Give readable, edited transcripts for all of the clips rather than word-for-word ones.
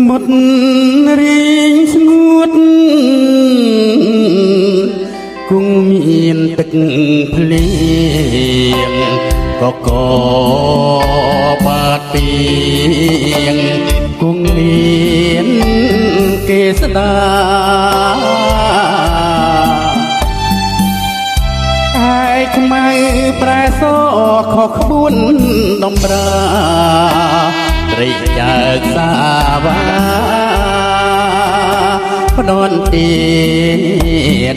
មុតរៀងស្ងួតគង់មានទឹកភ្លៀងកបាត់ពីងគង់មានគេស្ដាឯខ្មៅប្រែសខុសក្បួនដំរាត្រីចើកសាវាផ្ដន់ទី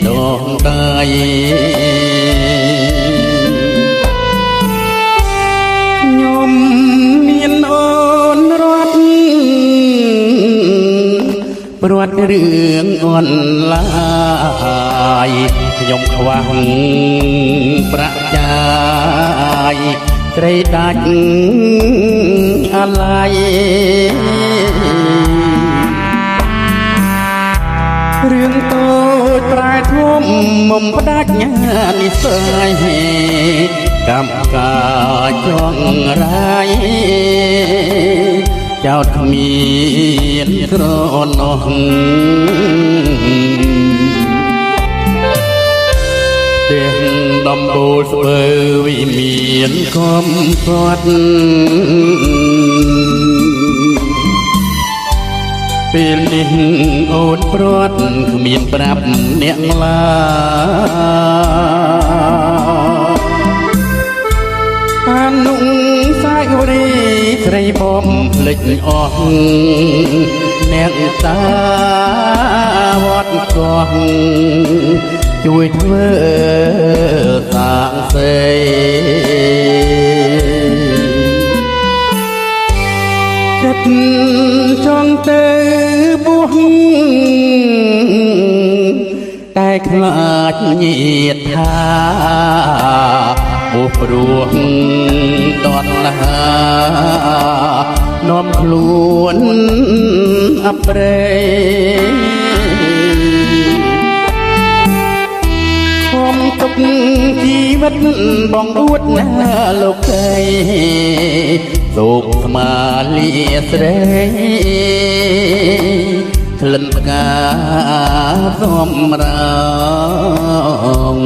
ដងដៃខ្ញុំមានអូនរត់ព្រាត់រឿងអនឡាយខ្ញុំខ្វះប្រាក់ចាយត្រីដាច់អាឡ័យរឿងតូចប្រែធំមុំផ្ដាច់ញានិស័យកម្មការចងរាយចោតគ្មានក្រណោះទាំងដំបូលស្បើវិមានកំសត់ពេលនេះអូនព្រាត់គ្មានប្រាប់អ្នកឡាអានុសាយរីស្រីបំភ្លេចអស់អ្នកតាវត្តកោះជួយធ្វើសាងសេចិត្តចង់ទៅបួសតែខ្លាចញាតថាអូព្រោះតណ្ហានាំខ្លួនអប្រេទុកជីវិតបងអួតណាលោកស្រីសូកស្មាលាស្រីក្លិនផ្កាសម្រង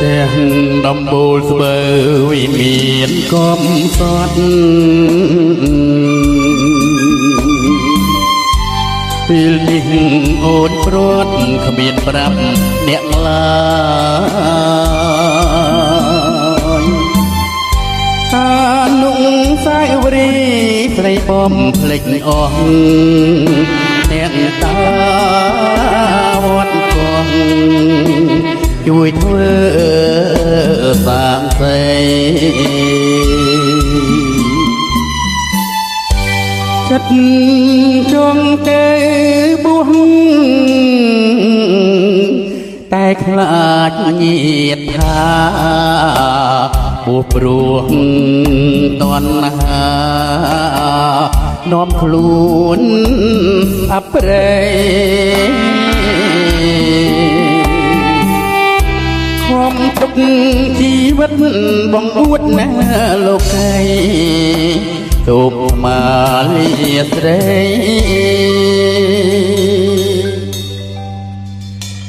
ទាំងដំបូលស្បើវិមានកំសត់ពេលនេះអូនព្រាត់គ្មានប្រាប់អ្នកឡាយអានុសាយរីស្រីបំភ្លេចអស់អ្នកតាវត្តកោះជួយធ្វើសាងសេចិត្តចង់ទៅបួសតែខ្លាចញាតថាបួសព្រោះតណ្ហានាំខ្លួនអប្រេទុកជីវិតបងអួតណាលោកស្រីសូកស្មាលាស្រី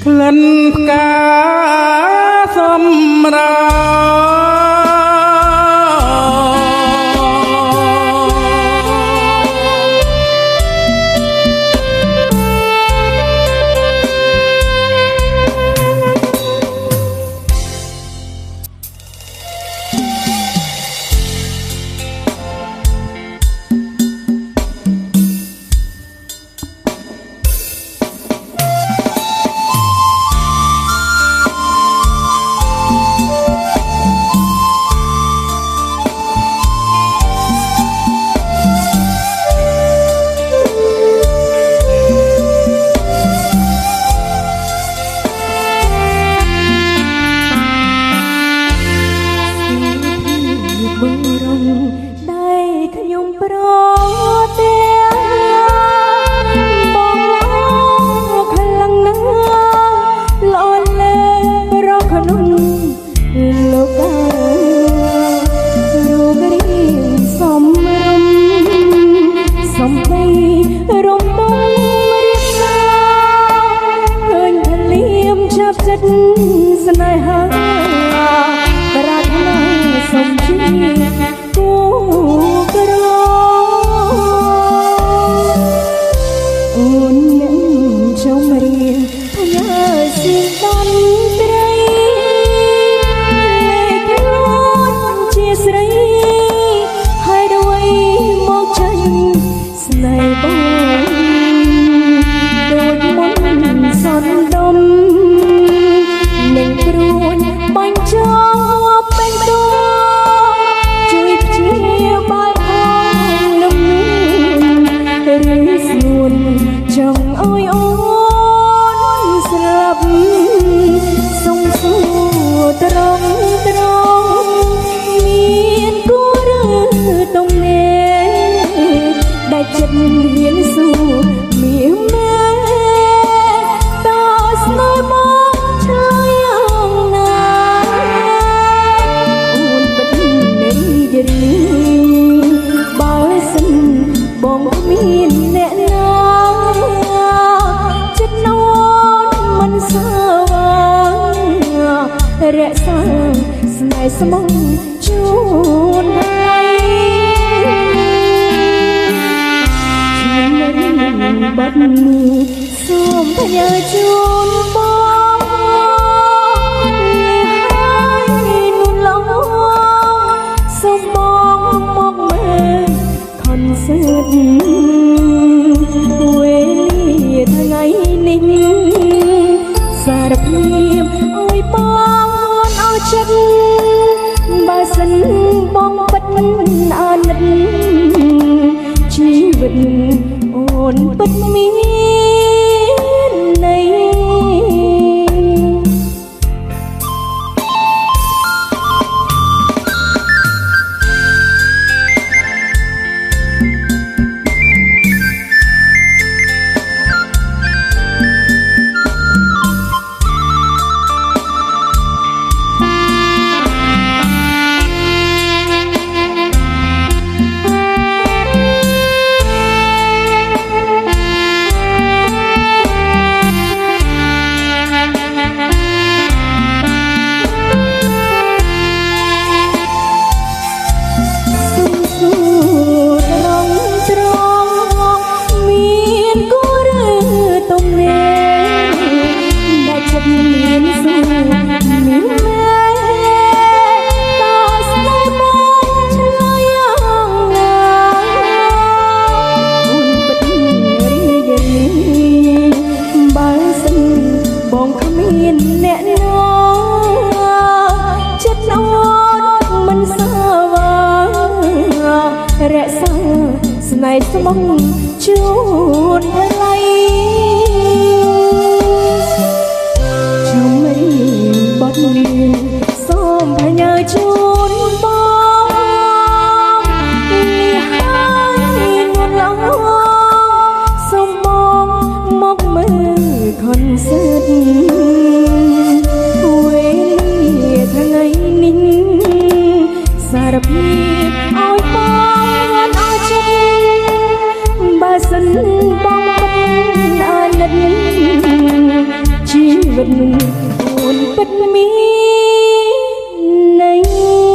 ក្លិនផ្កាសម្រង ខ្ញុំប្រទាំងបងខ្លាំងណាស់ល្អលើរកក្នុងលោករូបរាងសំរុំសំបីរំដុំរៀបណាឃើញថាលៀមចាប់ចិត្តស្នេហាប្រាថ្នាសុំជាគូក្រអូននឹងចំរៀងផ្ញើសៀងតន្ត្រីលេខខ្លួនជាស្រីហើយអ្វីមកចាញ់ស្នេហ៍បងដូចមុនសន្ដុំនឹងព្រួញបាញ់ចោលពេញដួងជួយព្យាបាលផងលំនឹងឬស្នួនចង់ឲ្យអូនស្លាប់សុំសួរត្រង់មានគូឬទំនេរដែលចិត្តហ៊ានសួរមានមែតើស្នេហ៍មកឆ្លើយយ៉ាងណាអូនបិទនៃរីបើសិនបងគ្មានអ្នកណាចិត្តអូនមិនសាវារក្សាស្នេហ៍ស្មងជូនឲ្យបាត់នេះសូមផ្ញើជូនបងហើយនួនឡងសូមបងមកមើលខនសឺតវេលាថ្ងៃនេះសារភាពឲ្យបងអស់ចិត្តបើសិនបងពិតអាណិតជីវិតអូនពិតមានន័យបងគ្មានអ្នកណាចិត្តអូនមិនសាវារក្សាស្នេហ៍ស្មងជូនថ្លៃជំរីបត់នេះសូមផ្ញើជូនបងនេះហើយនួនឡងសូមបងមកមើលខនសឺតវេលាថ្ងៃនេះសារភាពឲ្យបងអស់ចិត្តបើសិនបងពិតអាណិតជីវិតអូនពិតមានន័យ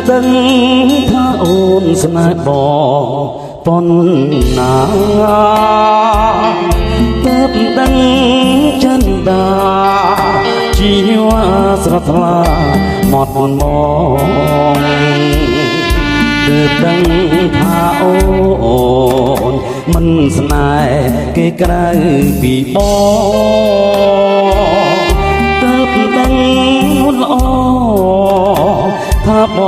ដឹងថាអូនស្នេហ៍បងប៉ុណ្ណាទើបដឹងចិនដាជីវ៉ាស្រស់ថ្លាមកមកទើបដឹងថាអូនមិនស្នេហ៍គេក្រៅពីបងទើបដឹងល្អថាប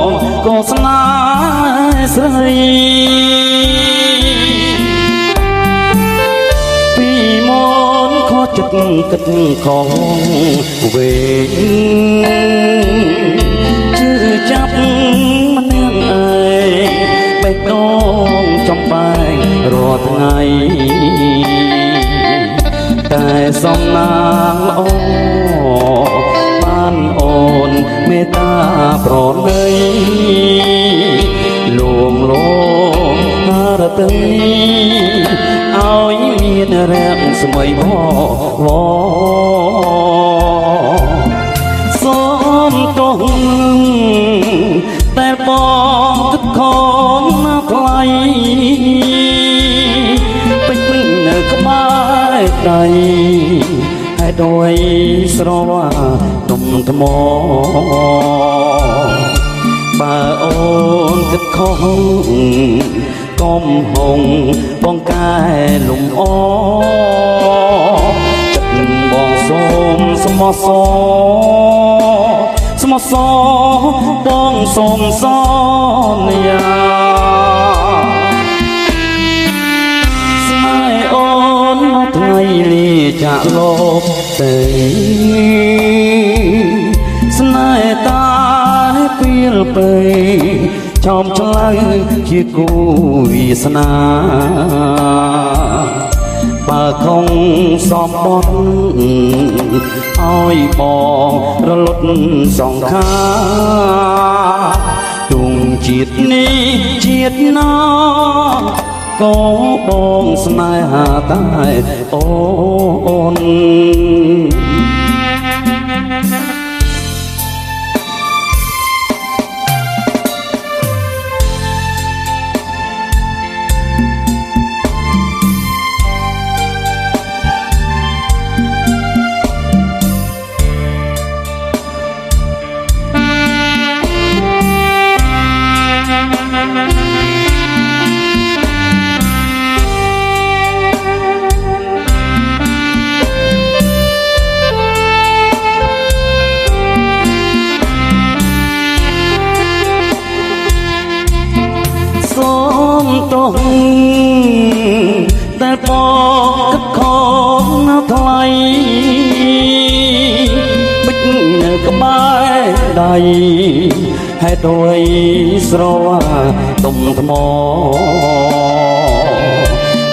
ងក៏ស្នេហ៍ស្រីពីមុនខកចិត្តគិតខំវែងជឿចាប់ម្នាក់ឯងបេះដូងចំបែងរាល់ថ្ងៃតែសំណាងល្អបានអូនមេត្តាប្រណីលួងលោមហារតីឲ្យមានរាំងស្មៃវសូមទោសតែបងគិតខំណាស់ថ្លៃពេញនៅក្បែរដៃហើយដោយស្រវាទុំថ្មបើអូនគិតខុសកុំហងបងកែលំអចិត្តបងសូមស្មោះសស្មោះសបងសូមសន្យាស្នេហ៍អូនមកថ្ងៃលាចាក់លោកទៅស្នេហ៍តាពីលពេចោមឆ្លៅជាគូវាសនាបើខំសំបត់ឲ្យបងរលត់សង្ខាទុំជាតិនេះជាតិណាក៏បងស្នេហាតែអូនតែបងគិតខំណាស់ថ្លៃបិចនៅក្បែរដៃហេតុដោយស្រវាទុំថ្ម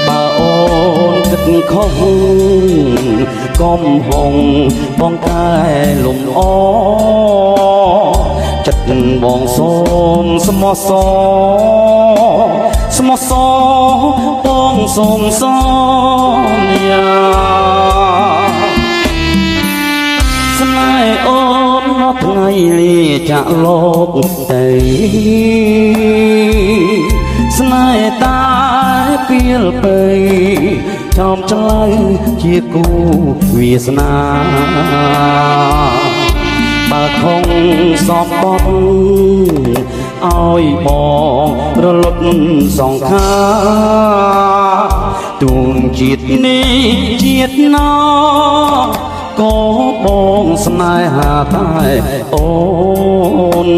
បើអូនគិតខុសកុំហងបងកែលំអចិត្តបងសូមស្មោះសស្មោះសបងសូមសន្យាស្នេហ៍អូនមកថ្ងៃលាចាក់លោកទៅស្នេហ៍តាពីលពេចោមឆ្លៅជាគូវាសនាបើខំសំបត់ឲ្យបងរលត់សង្ខាទូនជាតិនេះជាតិណាក៏បងស្នេហាតែអូន